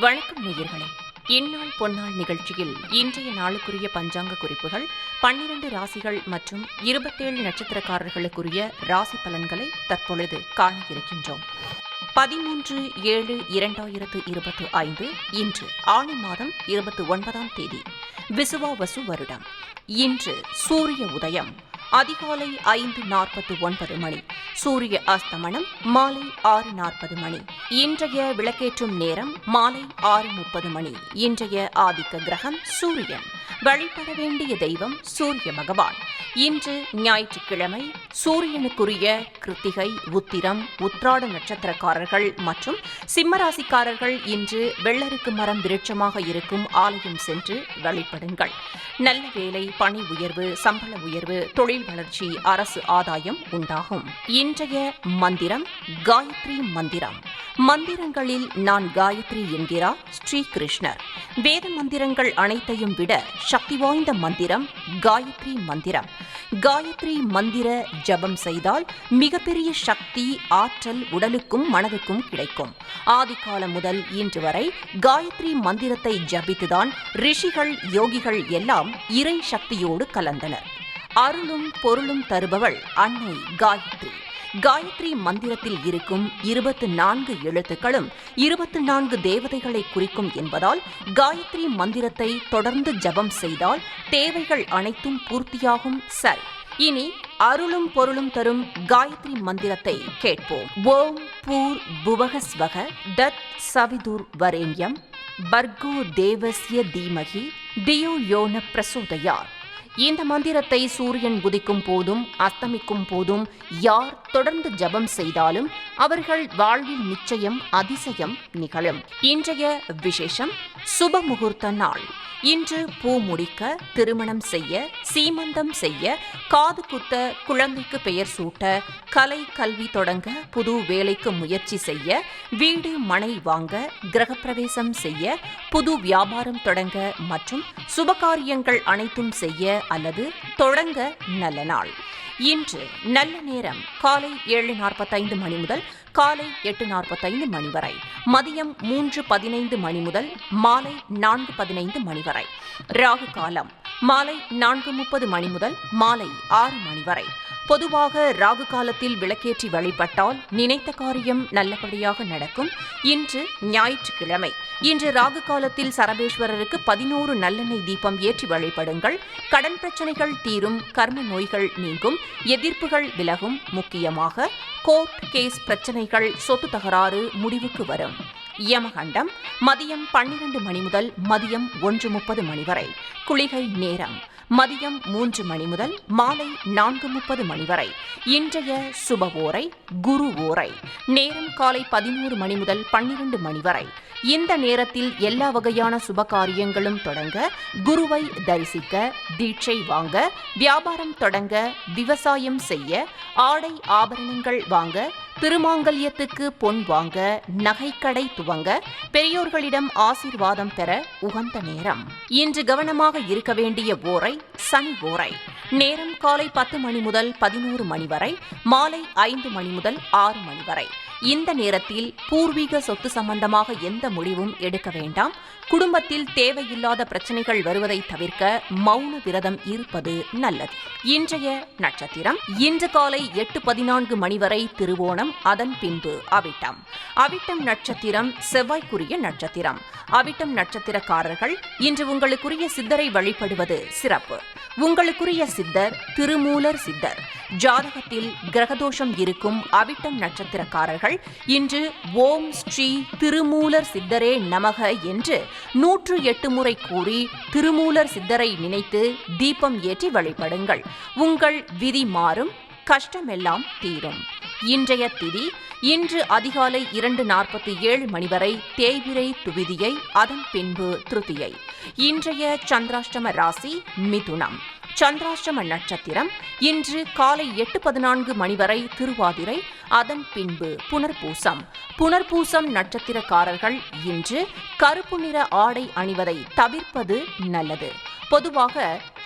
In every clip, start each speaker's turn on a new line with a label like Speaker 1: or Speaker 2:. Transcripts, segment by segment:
Speaker 1: வணக்கம் நேயர்களே. இந்நாள் பொன்னாள் நிகழ்ச்சியில் இன்றைய நாளுக்குரிய பஞ்சாங்க குறிப்புகள், 12 ராசிகள் மற்றும் 27 நட்சத்திரக்காரர்களுக்குரிய ராசி பலன்களை தற்பொழுது காண இருக்கின்றோம். 13/7/2025 இன்று ஆனி மாதம் 29ஆம் தேதி, விசுவாவசு வருடம். இன்று சூரிய உதயம் அதிகாலை 5:49 மணி, சூரிய அஸ்தமனம் மாலை 6:40 மணி. இன்றைய விளக்கேற்றும் நேரம் மாலை 6:30 மணி. இன்றைய ஆதிக்க கிரகம் சூரியன். வழிபட வேண்டிய தெய்வம் சூரிய பகவான். இன்று ஞாயிற்றுக்கிழமை. சூரியனுக்குரிய கிருத்திகை, உத்திரம், உத்ராட நட்சத்திரக்காரர்கள் மற்றும் சிம்மராசிக்காரர்கள் இன்று வெள்ளருக்கு மரம் விருட்சமாக இருக்கும் ஆலயம் சென்று வழிபடுங்கள். நல்ல வேலை, பணி உயர்வு, சம்பள உயர்வு, தொழில் வளர்ச்சி, அரசு ஆதாயம் உண்டாகும். இன்றைய மந்திரம் காயத்ரி மந்திரம். மந்திரங்களில் நான் காயத்ரி என்கிறார் ஸ்ரீ கிருஷ்ணர். வேத மந்திரங்கள் அனைத்தையும் விட சக்தி வாய்ந்த மந்திரம் காயத்ரி மந்திரம். காயத்ரி மந்திர ஜபம் செய்தால் மிகப்பெரிய சக்தி, ஆற்றல் உடலுக்கும் மனதுக்கும் கிடைக்கும். ஆதிகாலம் முதல் இன்று வரை காயத்ரி மந்திரத்தை ஜபித்துதான் ரிஷிகள், யோகிகள் எல்லாம் இறை சக்தியோடு கலந்தனர். அருளும் பொருளும் தருபவள் அன்னை காயத்ரி. காயத்ரி மந்திரத்தில் இருக்கும் 24 எழுத்துக்களும் 24 தேவதைகளை குறிக்கும் என்பதால் காயத்ரி மந்திரத்தை தொடர்ந்து ஜபம் செய்தால் தேவைகள் அனைத்தும் பூர்த்தியாகும். சரி, இனி அருளும் பொருளும் தரும் காயத்ரி மந்திரத்தை கேட்போம். ஓம் பூர் புவகஸ்வக தத் சவிதுர் வரேண்யம் பர்கோ தேவஸ்ய தீமகி தியோ யோன பிரசோதயாத். இந்த மந்திரத்தை சூரியன் உதிக்கும் போதும் அஸ்தமிக்கும் போதும் யார் தொடர்ந்து ஜபம் செய்தாலும் அவர்கள் வாழ்வில் நிச்சயம் அதிசயம் நிகழும். இன்றைய விசேஷம் சுப முகூர்த்த நாள். இன்று பூ முடிக்க, திருமணம் செய்ய, சீமந்தம் செய்ய, காது குத்த, குழந்தைக்கு பெயர் சூட்ட, கலை கல்வி தொடங்க, புது வேலைக்கு முயற்சி செய்ய, வீடு மனை வாங்க, கிரகப்பிரவேசம் செய்ய, புது வியாபாரம் தொடங்க மற்றும் சுபகாரியங்கள் அனைத்தும் செய்ய அல்லது தொடங்க நல்ல நாள். இன்று நல்ல நேரம் காலை 7:45 மணி முதல் காலை 8:45 மணி வரை, மதியம் 3:15 மணி முதல் மாலை 4:15 மணி வரை. ராகு காலம் மாலை 4:30 மணி முதல் மாலை 6 மணி வரை. பொதுவாக ராகு காலத்தில் விளக்கேற்றி வழிபட்டால் நினைத்த காரியம் நல்லபடியாக நடக்கும். இன்று ஞாயிற்றுக்கிழமை. இன்று ராகு காலத்தில் சரபேஸ்வரருக்கு 11 நல்லெண்ணெய் தீபம் ஏற்றி வழிபடுங்கள். கடன் பிரச்சனைகள் தீரும், கர்ம நோய்கள் நீங்கும், எதிர்ப்புகள் விலகும். முக்கியமாக கோர்ட் கேஸ் பிரச்சனைகள், சொத்து தகராறு முடிவுக்கு வரும். யமகண்டம் மதியம் 12 மணி முதல் மதியம் 1:30 மணி வரை. குளிகை நேரம் மதியம் 3 மணி முதல் மாலை 4:30 மணி வரை. இன்றைய சுப ஓரை குரு ஓரை. நேரம் காலை 11 மணி முதல் 12 மணி வரை. இந்த நேரத்தில் எல்லா வகையான சுப காரியங்களும் தொடங்க, குருவை தரிசிக்க, தீட்சை வாங்க, வியாபாரம் தொடங்க, விவசாயம் செய்ய, ஆடை ஆபரணங்கள் வாங்க, திருமாங்கல்யத்துக்கு பொன் வாங்க, நகைக்கடை துவங்க, பெரியோர்களிடம் ஆசீர்வாதம் பெற உகந்த நேரம். இன்று கவனமாக இருக்க வேண்டிய ஓரை சனி ஓரை. நேரம் காலை 10 மணி முதல் 11 மணி வரை, மாலை 5 மணி முதல் 6 மணி வரை. இந்த நேரத்தில் பூர்வீக சொத்து சம்பந்தமாக எந்த முடிவும் எடுக்க வேண்டாம். குடும்பத்தில் தேவையில்லாத பிரச்சனைகள் வருவதை தவிர்க்க மௌன விரதம் இருப்பது நல்லது. இன்றைய நட்சத்திரம் இன்று காலை 8:14 மணி வரை திருவோணம், அதன் பின்பு அவிட்டம். அவிட்டம் நட்சத்திரம் செவ்வாய்க்குரிய நட்சத்திரம். அவிட்டம் நட்சத்திரக்காரர்கள் இன்று உங்களுக்குரிய சித்தரை வழிபடுவது சிறப்பு. உங்களுக்குரிய சித்தர் திருமூலர் சித்தர். ஜாதகத்தில் கிரகதோஷம் இருக்கும் அவிட்டம் நட்சத்திரக்காரர்கள் இன்று ஓம் ஸ்ரீ திருமூலர் சித்தரே நமக என்று 108 முறை கூறி திருமூலர் சித்தரை நினைத்து தீபம் ஏற்றி வழிபடுங்கள். உங்கள் விதி மாறும், கஷ்டமெல்லாம் தீரும். இன்றைய திதி இன்று அதிகாலை 2:47 மணி வரை தேய்பிறை துவிதியை, அதன் பின்பு திருதியை. இன்றைய சந்திராஷ்டம ராசி மிதுனம். சந்திராஷ்டம நட்சத்திரம் இன்று காலை 8:14 மணி வரை திருவாதிரை, அதன் பின்பு புனர்பூசம். புனர்பூசம் நட்சத்திரக்காரர்கள் இன்று கருப்பு நிற ஆடை அணிவதை தவிர்ப்பது நல்லது. பொதுவாக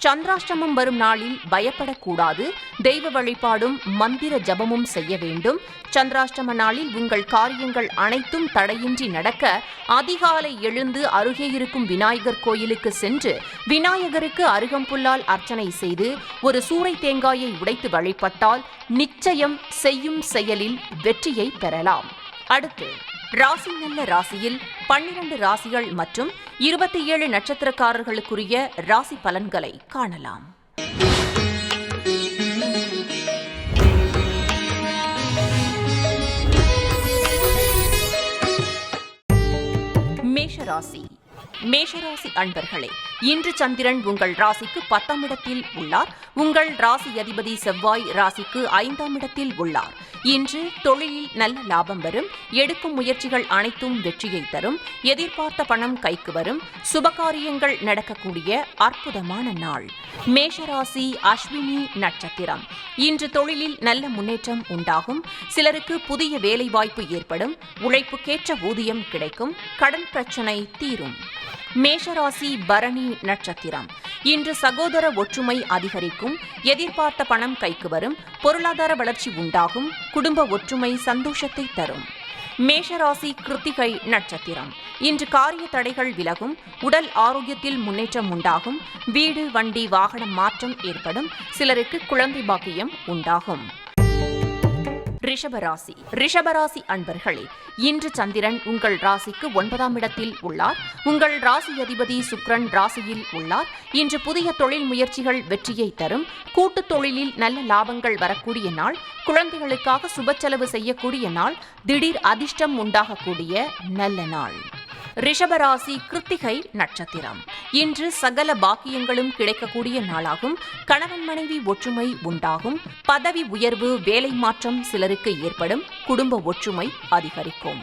Speaker 1: சந்திராஷ்டமம் வரும் நாளில் பயப்படக்கூடாது. தெய்வ வழிபாடும் மந்திர ஜபமும் செய்ய வேண்டும். சந்திராஷ்டம நாளில் உங்கள் காரியங்கள் அனைத்தும் தடையின்றி நடக்க அதிகாலை எழுந்து அருகே இருக்கும் விநாயகர் கோயிலுக்கு சென்று விநாயகருக்கு அருகம்புல்லால் அர்ச்சனை செய்து ஒரு சூறை தேங்காயை உடைத்து வழிபட்டால் நிச்சயம் செய்யும் செயலில் வெற்றியை பெறலாம். அடுத்து ராசி நல்ல ராசியில் 12 ராசிகள் மற்றும் 27 நட்சத்திரக்காரர்களுக்குரிய ராசி பலன்களை காணலாம். மேஷராசி. மேஷராசி அன்பர்களே, இன்று சந்திரன் உங்கள் ராசிக்கு 10ஆம் இடத்தில் உள்ளார். உங்கள் ராசி அதிபதி செவ்வாய் ராசிக்கு 5ஆம் இடத்தில் உள்ளார். இன்று தொழிலில் நல்ல லாபம் வரும். எடுக்கும் முயற்சிகள் அனைத்தும் வெற்றியை தரும். எதிர்பார்த்த பணம் கைக்கு வரும். சுபகாரியங்கள் நடக்கக்கூடிய அற்புதமான நாள். மேஷராசி அஸ்வினி நட்சத்திரம். இன்று தொழிலில் நல்ல முன்னேற்றம் உண்டாகும். சிலருக்கு புதிய வேலை வாய்ப்பு ஏற்படும். உழைப்புக்கேற்ற ஊதியம் கிடைக்கும். கடன் பிரச்சனை தீரும். மேஷராசி பரணி நட்சத்திரம். இன்று சகோதர ஒற்றுமை அதிகரிக்கும். எதிர்பார்த்த பணம் கைக்கு வரும். பொருளாதார வளர்ச்சி உண்டாகும். குடும்ப ஒற்றுமை சந்தோஷத்தை தரும். மேஷராசி கிருத்திகை நட்சத்திரம். இன்று காரிய தடைகள் விலகும். உடல் ஆரோக்கியத்தில் முன்னேற்றம் உண்டாகும். வீடு வண்டி வாகனம் மாற்றம் ஏற்படும். சிலருக்கு குழந்தை பாக்கியம் உண்டாகும். ரிஷபராசி. ரிஷபராசி அன்பர்களே, இன்று சந்திரன் உங்கள் ராசிக்கு 9ஆம் இடத்தில் உள்ளார். உங்கள் ராசி அதிபதி சுக்கிரன் ராசியில் உள்ளார். இன்று புதிய தொழில் முயற்சிகள் வெற்றியை தரும். கூட்டுத் தொழிலில் நல்ல லாபங்கள் வரக்கூடிய நாள். குழந்தைகளுக்காக சுப செலவு செய்யக்கூடிய நாள். திடீர் அதிர்ஷ்டம் உண்டாகக்கூடிய நல்ல நாள். ரிஷபராசி கிருத்திகை நட்சத்திரம். இன்று சகல பாக்கியங்களும் கிடைக்கக்கூடிய நாளாகும். கணவன் மனைவி ஒற்றுமை உண்டாகும். பதவி உயர்வு வேலை மாற்றம் சிலருக்கு ஏற்படும். குடும்ப ஒற்றுமை அதிகரிக்கும்.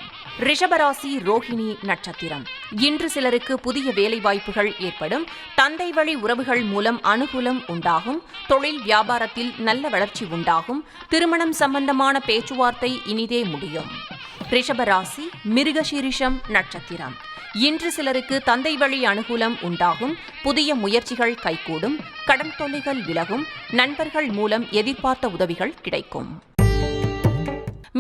Speaker 1: ரிஷபராசி ரோஹிணி நட்சத்திரம். இன்று சிலருக்கு புதிய வேலை வாய்ப்புகள் ஏற்படும். தந்தை வழி உறவுகள் மூலம் அனுகூலம் உண்டாகும். தொழில் வியாபாரத்தில் நல்ல வளர்ச்சி உண்டாகும். திருமணம் சம்பந்தமான பேச்சுவார்த்தை இனிதே முடியும். ரிஷபராசி மிருகசீரிஷம் நட்சத்திரம். இன்று சிலருக்கு தந்தை வழி அனுகூலம் உண்டாகும். புதிய முயற்சிகள் கைகூடும். கடன் தொல்லைகள் விலகும். நண்பர்கள் மூலம் எதிர்பார்த்த உதவிகள் கிடைக்கும்.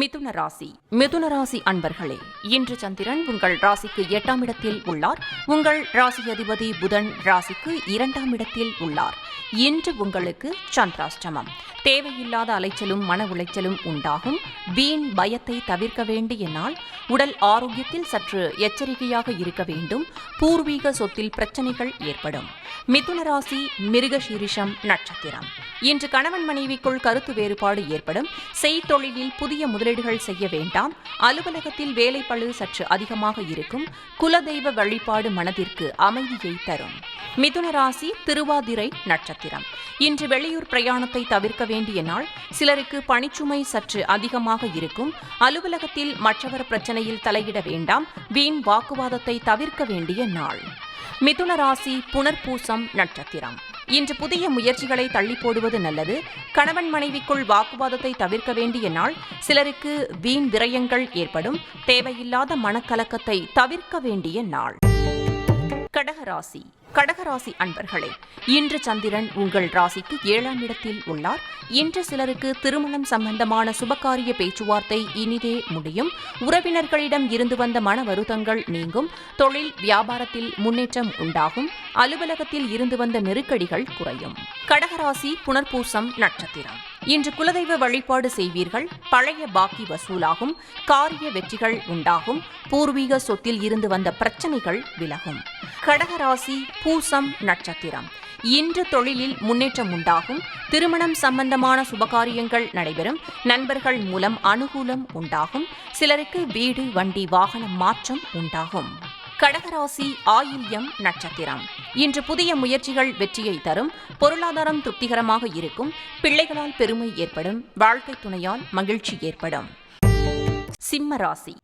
Speaker 1: மிதுன ராசி. மிதுன ராசி அன்பர்களே, இன்று சந்திரன் உங்கள் ராசிக்கு 8ஆம் இடத்தில் உள்ளார். உங்கள் ராசி அதிபதி புதன் ராசிக்கு 2ஆம் இடத்தில் உள்ளார். இன்று உங்களுக்கு சந்திராஷ்டமம். தேவையில்லாத அலைச்சலும் மன உளைச்சலும் உண்டாகும். வீண் பயத்தை தவிர்க்க வேண்டிய நாள். உடல் ஆரோக்கியத்தில் சற்று எச்சரிக்கையாக இருக்க வேண்டும். பூர்வீக சொத்தில் பிரச்சனைகள் ஏற்படும். மிதுன ராசி மிருகசீரிஷம் நட்சத்திரம். இன்று கணவன் மனைவிக்குள் கருத்து வேறுபாடு ஏற்படும். செய்தொழிலில் புதிய முதலீடுகள் செய்ய வேண்டாம். அலுவலகத்தில் வேலைப்பளு சற்று அதிகமாக இருக்கும். குலதெய்வ வழிபாடு மனதிற்கு அமைதியை தரும். மிதுன ராசி திருவாதிரை நட்சத்திரம். இன்று வெளியூர் பிரயாணத்தை தவிர்க்க வேண்டிய நாள். சிலருக்கு பணிச்சுமை சற்று அதிகமாக இருக்கும். அலுவலகத்தில் மற்றவர் பிரச்சனையில் தலையிட வேண்டாம். வீண் வாக்குவாதத்தை தவிர்க்க வேண்டிய நாள். மிதுன ராசி புனர்பூசம் நட்சத்திரம். இன்று புதிய முயற்சிகளை தள்ளி போடுவது நல்லது. கணவன் மனைவிக்குள் வாக்குவாதத்தை தவிர்க்க வேண்டிய நாள். சிலருக்கு வீண் விரயங்கள் ஏற்படும். தேவையில்லாத மனக்கலக்கத்தை தவிர்க்க வேண்டிய நாள். கடகராசி. கடகராசி அன்பர்களே, இன்று சந்திரன் உங்கள் ராசிக்கு 7ஆம் இடத்தில் உள்ளார். இன்று சிலருக்கு திருமணம் சம்பந்தமான சுபகாரிய பேச்சுவார்த்தை இனிதே முடியும். உறவினர்களிடம் இருந்து வந்த மன வருத்தங்கள் நீங்கும். தொழில் வியாபாரத்தில் முன்னேற்றம் உண்டாகும். அலுவலகத்தில் இருந்து வந்த நெருக்கடிகள் குறையும். கடகராசி புனர்பூசம் நட்சத்திரம். இன்று குலதெய்வ வழிபாடு செய்வீர்கள். பழைய பாக்கி வசூலாகும். காரிய வெற்றிகள் உண்டாகும். பூர்வீக சொத்தில் இருந்து வந்த பிரச்சனைகள் விலகும். கடகராசி பூசம் நட்சத்திரம். இன்று தொழிலில் முன்னேற்றம் உண்டாகும். திருமணம் சம்பந்தமான சுபகாரியங்கள் நடைபெறும். நண்பர்கள் மூலம் அனுகூலம் உண்டாகும். சிலருக்கு வீடு வண்டி வாகனம் மாற்றம் உண்டாகும். கடகராசி ஆயில்யம் நட்சத்திரம். இன்று புதிய முயற்சிகள் வெற்றியை தரும். பொருளாதாரம் திருப்திகரமாக இருக்கும். பிள்ளைகளால் பெருமை ஏற்படும். வாழ்க்கை துணையால் மகிழ்ச்சி ஏற்படும். சிம்மராசி.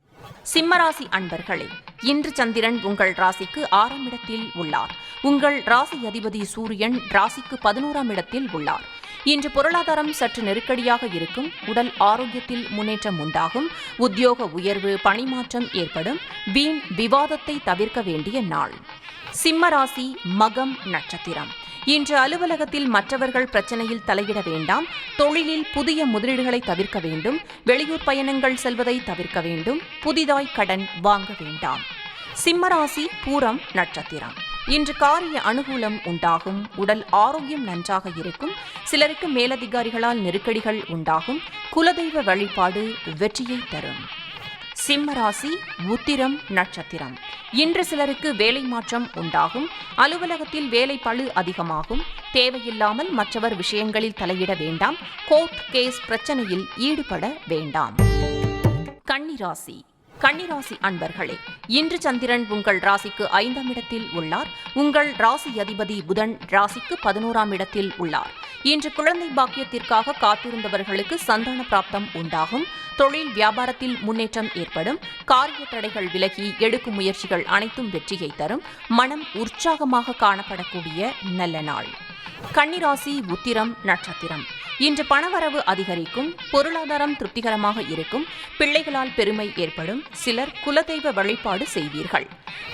Speaker 1: சிம்மராசி அன்பர்களே, இன்று சந்திரன் உங்கள் ராசிக்கு 6ஆம் இடத்தில் உள்ளார். உங்கள் ராசி அதிபதி சூரியன் ராசிக்கு 11ஆம் இடத்தில் உள்ளார். இன்று பொருளாதாரம் சற்று நெருக்கடியாக இருக்கும். உடல் ஆரோக்கியத்தில் முன்னேற்றம் உண்டாகும். உத்தியோக உயர்வு, பணிமாற்றம் ஏற்படும். வீண் விவாதத்தை தவிர்க்க வேண்டிய நாள். சிம்ம ராசி, மகம் நட்சத்திரம். இன்று அலுவலகத்தில் மற்றவர்கள் பிரச்சனையில் தலையிட வேண்டாம். தொழிலில் புதிய முதலீடுகளை தவிர்க்க வேண்டும். வெளியூர் பயணங்கள் செல்வதை தவிர்க்க வேண்டும். புதிதாய் கடன் வாங்க வேண்டாம். சிம்மராசி, பூரம் நட்சத்திரம். இன்று காரிய அனுகூலம் உண்டாகும். உடல் ஆரோக்கியம் நன்றாக இருக்கும். சிலருக்கு மேலதிகாரிகளால் நெருக்கடிகள் உண்டாகும். குலதெய்வ வழிபாடு வெற்றியை தரும். சிம்மராசி, உத்திரம் நட்சத்திரம். இன்று சிலருக்கு வேலை மாற்றம் உண்டாகும். அலுவலகத்தில் வேலை பளு அதிகமாகும். தேவையில்லாமல் மற்றவர் விஷயங்களில் தலையிட வேண்டாம். கோர்ட் கேஸ் பிரச்சனையில் ஈடுபட வேண்டாம். கன்னிராசி. கன்னிராசி அன்பர்களே, இன்று சந்திரன் உங்கள் ராசிக்கு 5ஆம் இடத்தில் உள்ளார். உங்கள் ராசி அதிபதி புதன் ராசிக்கு 11ஆம் இடத்தில் உள்ளார். இன்று குழந்தை பாக்கியத்திற்காக காத்திருந்தவர்களுக்கு சந்தான பிராப்தம் உண்டாகும். தொழில் வியாபாரத்தில் முன்னேற்றம் ஏற்படும். காரிய தடைகள் விலகி எடுக்கும் முயற்சிகள் அனைத்தும் வெற்றியை தரும். மனம் உற்சாகமாக காணப்படக்கூடிய நல்ல நாள். கன்னிராசி, உத்திரம் நட்சத்திரம். இன்று பணவரவு அதிகரிக்கும். பொருளாதாரம் திருப்திகரமாக இருக்கும். பிள்ளைகளால் பெருமை ஏற்படும். சிலர் குலதெய்வ வழிபாடு செய்வீர்கள்.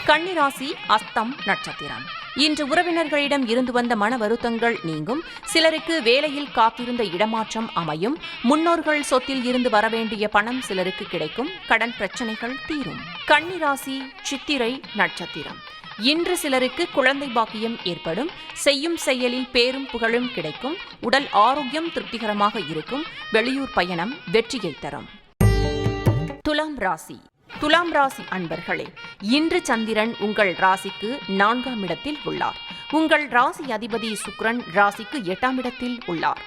Speaker 1: கன்னிராசி, அஸ்தம் நட்சத்திரம். இன்று உறவினர்களிடம் இருந்து வந்த மன வருத்தங்கள் நீங்கும். சிலருக்கு வேலையில் காத்திருந்த இடமாற்றம் அமையும். முன்னோர்கள் சொத்தில் இருந்து வரவேண்டிய பணம் சிலருக்கு கிடைக்கும். கடன் பிரச்சனைகள் தீரும். கன்னிராசி, சித்திரை நட்சத்திரம். இன்று சிலருக்கு குழந்தை பாக்கியம் ஏற்படும். செய்யும் செயலில் பேரும் புகழும் கிடைக்கும். உடல் ஆரோக்கியம் திருப்திகரமாக இருக்கும். வெளியூர் பயணம் வெற்றியை தரும். துலாம் ராசி. துலாம் ராசி அன்பர்களே, இன்று சந்திரன் உங்கள் ராசிக்கு 4ஆம் இடத்தில் உள்ளார். உங்கள் ராசி அதிபதி சுக்கிரன் ராசிக்கு 8ஆம் இடத்தில் உள்ளார்.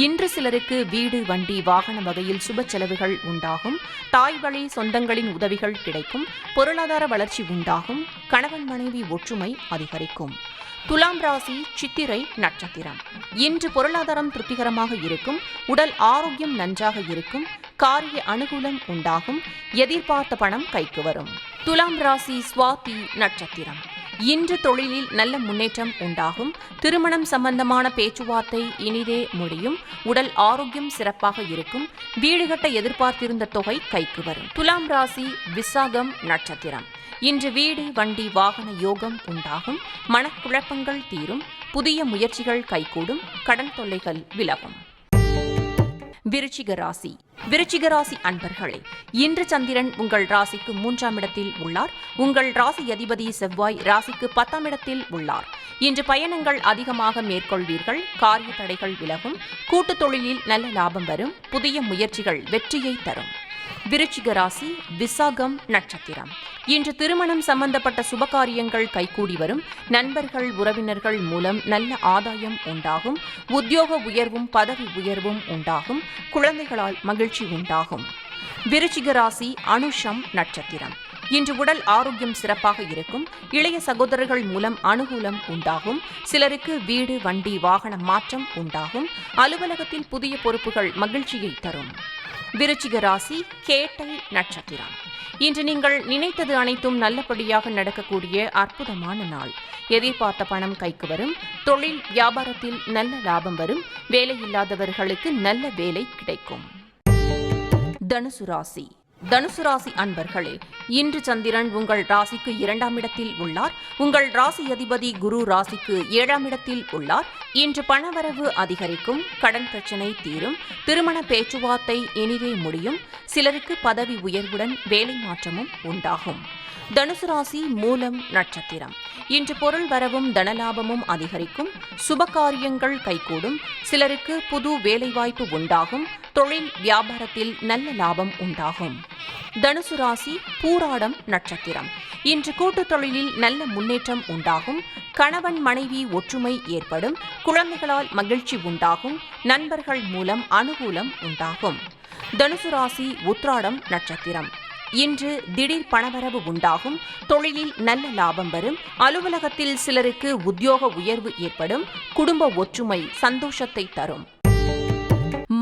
Speaker 1: இன்று சிலருக்கு வீடு, வண்டி, வாகன வகையில் சுப செலவுகள் உண்டாகும். தாய் வழி சொந்தங்களின் உதவிகள் கிடைக்கும். பொருளாதார வளர்ச்சி உண்டாகும். கணவன் மனைவி ஒற்றுமை அதிகரிக்கும். துலாம் ராசி, சித்திரை நட்சத்திரம். இன்று பொருளாதாரம் திருப்திகரமாக இருக்கும். உடல் ஆரோக்கியம் நன்றாக இருக்கும். காரிய அனுகூலம் உண்டாகும். எதிர்பார்த்த பணம் கைக்கு வரும். துலாம் ராசி, சுவாதி நட்சத்திரம். இன்று தொழிலில் நல்ல முன்னேற்றம் உண்டாகும். திருமணம் சம்பந்தமான பேச்சுவார்த்தை இனிதே முடியும். உடல் ஆரோக்கியம் சிறப்பாக இருக்கும். வீடு கட்ட எதிர்பார்த்திருந்த தொகை கைக்கு வரும். துலாம் ராசி, விசாகம் நட்சத்திரம். இன்று வீடு, வண்டி, வாகன யோகம் உண்டாகும். மனக்குழப்பங்கள் தீரும். புதிய முயற்சிகள் கைகூடும். கடன் தொல்லைகள் விலகும். விருச்சிக ராசி. விருச்சிக ராசி அன்பர்களே, இன்று சந்திரன் உங்கள் ராசிக்கு 3ஆம் இடத்தில் உள்ளார். உங்கள் ராசி அதிபதி செவ்வாய் ராசிக்கு 10ஆம் இடத்தில் உள்ளார். இன்று பயணங்கள் அதிகமாக மேற்கொள்வீர்கள். காரிய தடைகள் விலகும். கூட்டுத் தொழிலில் நல்ல லாபம் வரும். புதிய முயற்சிகள் வெற்றியை தரும். விருச்சிக ராசி, விசாகம் நட்சத்திரம். இன்று திருமணம் சம்பந்தப்பட்ட சுபகாரியங்கள் கைகூடி வரும். நண்பர்கள், உறவினர்கள் மூலம் நல்ல ஆதாயம் உண்டாகும். உத்தியோக உயர்வும் பதவி உயர்வும் உண்டாகும். குழந்தைகளால் மகிழ்ச்சி உண்டாகும். விருச்சிக ராசி, அனுஷம் நட்சத்திரம். இன்று உடல் ஆரோக்கியம் சிறப்பாக இருக்கும். இளைய சகோதரர்கள் மூலம் அனுகூலம் உண்டாகும். சிலருக்கு வீடு, வண்டி, வாகன மாற்றம் உண்டாகும். அலுவலகத்தில் புதிய பொறுப்புகள் மகிழ்ச்சியை தரும். விருச்சிக ராசி, கேட்டை நட்சத்திரம். இன்று நீங்கள் நினைத்தது அனைத்தும் நல்லபடியாக நடக்கக்கூடிய அற்புதமான நாள். எதிர்பார்த்த பணம் கைக்கு வரும். தொழில் வியாபாரத்தில் நல்ல லாபம் வரும். வேலையில்லாதவர்களுக்கு நல்ல வேலை கிடைக்கும். தனுசு ராசி. தனுசு ராசி அன்பர்களே, இன்று சந்திரன் உங்கள் ராசிக்கு 2ஆம் இடத்தில் உள்ளார். உங்கள் ராசி அதிபதி குரு ராசிக்கு 7ஆம் இடத்தில் உள்ளார். இன்று பணவரவு அதிகரிக்கும். கடன் பிரச்சனை தீரும். திருமண பேச்சுவார்த்தை இனிதே முடியும். சிலருக்கு பதவி உயர்வுடன் வேலை மாற்றமும் உண்டாகும். தனுசு ராசி, மூலம் நட்சத்திரம். இன்று பொருள் வரவும் தனலாபமும் அதிகரிக்கும். சுபகாரியங்கள் கைகூடும். சிலருக்கு புது வேலைவாய்ப்பு உண்டாகும். தொழில் வியாபாரத்தில் நல்ல லாபம் உண்டாகும். தனுசு ராசி, பூராடம் நட்சத்திரம். இன்று கூட்டுத் தொழிலில் நல்ல முன்னேற்றம் உண்டாகும். கணவன் மனைவி ஒற்றுமை ஏற்படும். குழந்தைகளால் மகிழ்ச்சி உண்டாகும். நண்பர்கள் மூலம் அனுகூலம் உண்டாகும். தனுசு ராசி, உத்ராடம் நட்சத்திரம். இன்று திடீர் பணவரவு உண்டாகும். தொழிலில் நல்ல லாபம் வரும். அலுவலகத்தில் சிலருக்கு உத்தியோக உயர்வு ஏற்படும். குடும்ப ஒற்றுமை சந்தோஷத்தை தரும்.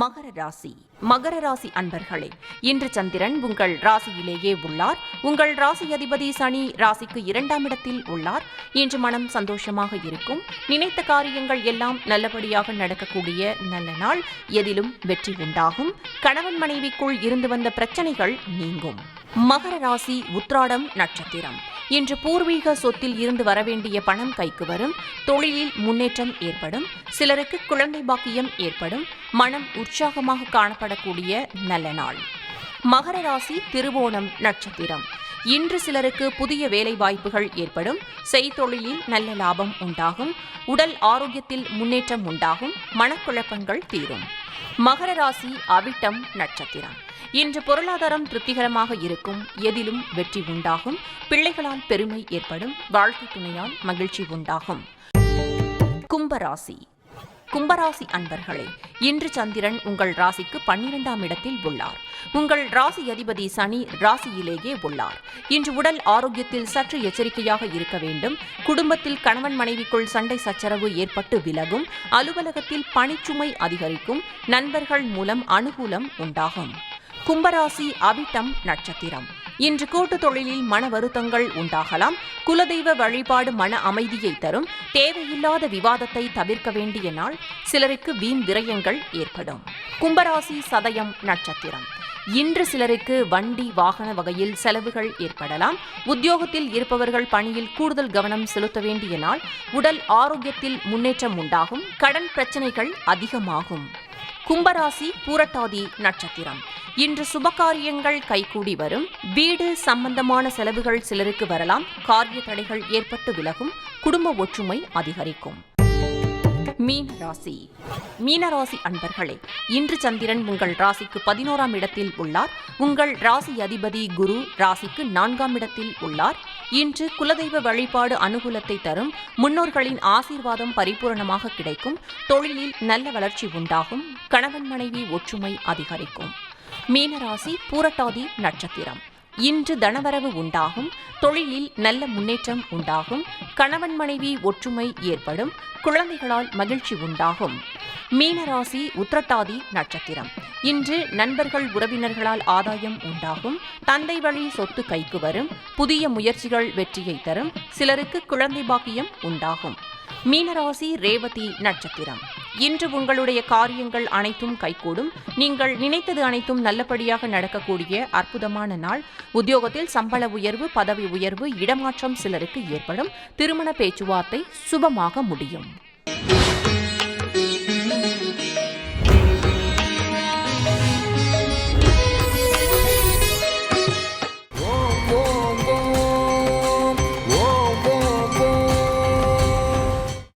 Speaker 1: மகர ராசி. மகர ராசி அன்பர்களே, இன்று சந்திரன் உங்கள் ராசியிலேயே உள்ளார். உங்கள் ராசி அதிபதி சனி ராசிக்கு 2ஆம் இடத்தில் உள்ளார். இன்று மனம் சந்தோஷமாக இருக்கும். நினைத்த காரியங்கள் எல்லாம் நல்லபடியாக நடக்கக்கூடிய நல்ல நாள். எதிலும் வெற்றி உண்டாகும். கணவன் மனைவிக்குள் இருந்து வந்த பிரச்சனைகள் நீங்கும். மகர ராசி உத்திராடம் நட்சத்திரம். இன்று பூர்வீக சொத்தில் இருந்து வரவேண்டிய பணம் கைக்கு வரும். தொழிலில் முன்னேற்றம் ஏற்படும். சிலருக்கு குழந்தை பாக்கியம் ஏற்படும். மனம் உற்சாகமாக காணப்படக்கூடிய நல்ல நாள். மகர ராசி திருவோணம் நட்சத்திரம். இன்று சிலருக்கு புதிய வேலை வாய்ப்புகள் ஏற்படும். செய்தொழிலில் நல்ல லாபம் உண்டாகும். உடல் ஆரோக்கியத்தில் முன்னேற்றம் உண்டாகும். மனக்குழப்பங்கள் தீரும். மகர ராசி அவிட்டம் நட்சத்திரம். இன்று பொருளாதாரம் திருப்திகரமாக இருக்கும். எதிலும் வெற்றி உண்டாகும். பிள்ளைகளால் பெருமை ஏற்படும். வாழ்க்கை துணையால் மகிழ்ச்சி உண்டாகும். கும்பராசி. கும்பராசி அன்பர்களே, இன்று சந்திரன் உங்கள் ராசிக்கு 12ஆம் இடத்தில் உள்ளார். உங்கள் ராசி அதிபதி சனி ராசியிலேயே உள்ளார். இன்று உடல் ஆரோக்கியத்தில் சற்று எச்சரிக்கையாக இருக்க வேண்டும். குடும்பத்தில் கணவன் மனைவிக்குள் சண்டை சச்சரவு ஏற்பட்டு விலகும். அலுவலகத்தில் பணிச்சுமை அதிகரிக்கும். நண்பர்கள் மூலம் அனுகூலம் உண்டாகும். கும்பராசி அவிட்டம் நட்சத்திரம். இன்று கூட்டுத் தொழிலில் மன வருத்தங்கள் உண்டாகலாம். குலதெய்வ வழிபாடு மன அமைதியை தரும். தேவையில்லாத விவாதத்தை தவிர்க்க வேண்டிய நாள். சிலருக்கு வீண் விரயங்கள் ஏற்படும். கும்பராசி சதயம் நட்சத்திரம். இன்று சிலருக்கு வண்டி வாகன வகையில் செலவுகள் ஏற்படலாம். உத்தியோகத்தில் இருப்பவர்கள் பணியில் கூடுதல் கவனம் செலுத்த வேண்டிய நாள். உடல் ஆரோக்கியத்தில் முன்னேற்றம் உண்டாகும். கடன் பிரச்சனைகள் அதிகமாகும். கும்பராசி பூரட்டாதி நட்சத்திரம். இன்று சுபகாரியங்கள் கைகூடி வரும். வீடு சம்பந்தமான செலவுகள் சிலருக்கு வரலாம். காரிய தடைகள் ஏற்பட்டு விலகும். குடும்ப ஒற்றுமை அதிகரிக்கும். மீனராசி. மீனராசி அன்பர்களே, இன்று சந்திரன் உங்கள் ராசிக்கு 11ஆம் இடத்தில் உள்ளார். உங்கள் ராசி அதிபதி குரு ராசிக்கு 4ஆம் இடத்தில் உள்ளார். இன்று குலதெய்வ வழிபாடு அனுகூலத்தை தரும். முன்னோர்களின் ஆசீர்வாதம் பரிபூரணமாக கிடைக்கும். தொழிலில் நல்ல வளர்ச்சி உண்டாகும். கணவன் மனைவி ஒற்றுமை அதிகரிக்கும். மீனராசி பூரட்டாதி நட்சத்திரம். இன்று தனவரவு உண்டாகும். தொழிலில் நல்ல முன்னேற்றம் உண்டாகும். கணவன் மனைவி ஒற்றுமை ஏற்படும். குழந்தைகளால் மகிழ்ச்சி உண்டாகும். மீனராசி உத்திரட்டாதி நட்சத்திரம். இன்று நண்பர்கள் உறவினர்களால் ஆதாயம் உண்டாகும். தந்தை வழி சொத்து கைக்கு வரும். புதிய முயற்சிகள் வெற்றியை தரும். சிலருக்கு குழந்தை பாக்கியம் உண்டாகும். மீனராசி ரேவதி நட்சத்திரம். இன்று உங்களுடைய காரியங்கள் அனைத்தும் கைகூடும். நீங்கள் நினைத்தது அனைத்தும் நல்லபடியாக நடக்கக்கூடிய அற்புதமான நாள். உத்தியோகத்தில் சம்பள உயர்வு, பதவி உயர்வு, இடமாற்றம் சிலருக்கு ஏற்படும். திருமண பேச்சுவார்த்தை சுபமாக முடியும்.